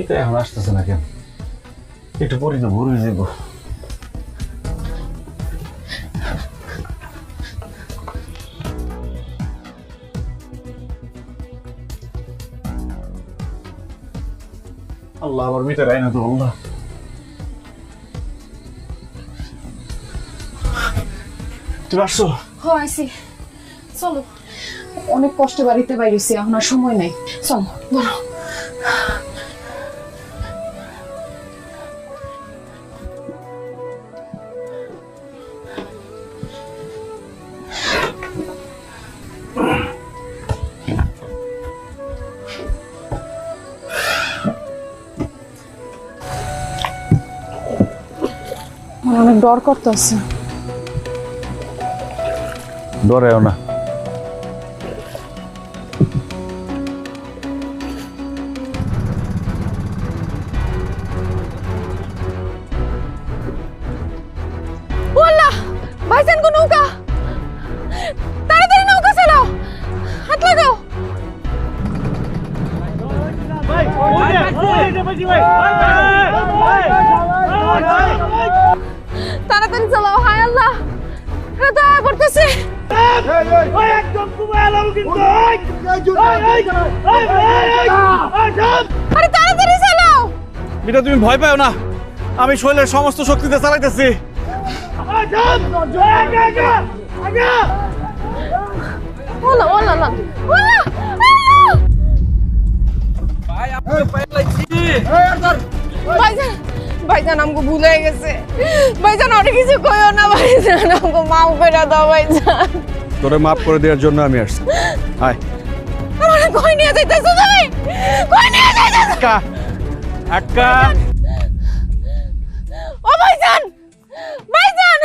এটা এখন আসতেছে না কেন? একটু পরে তো ভোর হয়ে যাবো। আল্লাহ আমার মিটার আইনা তো আল্লাহ। তুমি আসছো? আইসি, চলো। অনেক কষ্টে বাড়িতে বাইরেছি, এখন আর সময় নাই। চলো বলো। অনেক ডর করতেছে। ডরেও না। ভাইজান গো নৌকা, তাড়াতাড়ি নৌকা চালাও, হাত লাগাও। তাড়াতাড়ি চালাও, হায় আল্লাহ, এটা দয়া করতেছে। আরে তাড়াতাড়ি চালাও। মিতা তুমি ভয় পাও না, আমি শৈলের সমস্ত শক্তিতে চালাইতেছি। ওলা ওলা ওলা ওলা। ভাইজান, ভাইজান আমাকে ভুলে গেছে। ভাইজান অনেক কিছু কইও না, ভাইজান আমাকে মাফ করে দাও ভাইজান। তোরে মাফ করে দেওয়ার জন্য আমি আসছি। হাই আমার কই নিয়ে যাইতেছো তুমি? কই নিয়ে যাইতেছো? আক্কা, আক্কা। ও ভাইজান, ভাইজান,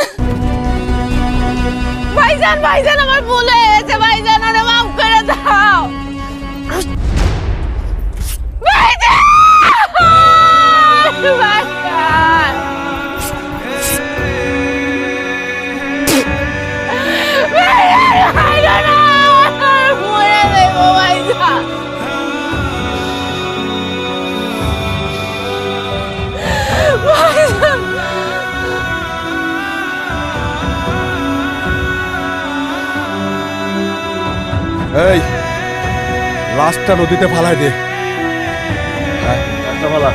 ভাইজান, ভাইজান আমার ভুল হয়ে গেছে। ভাইজান ওরে মাফ করে দাও। ভাইজান, ভাইজান, ভাইজান, মরে যাইবো ভাইজান। ভাইজান, এই লাশটা নদীতে ফালাই দে। একটা বলা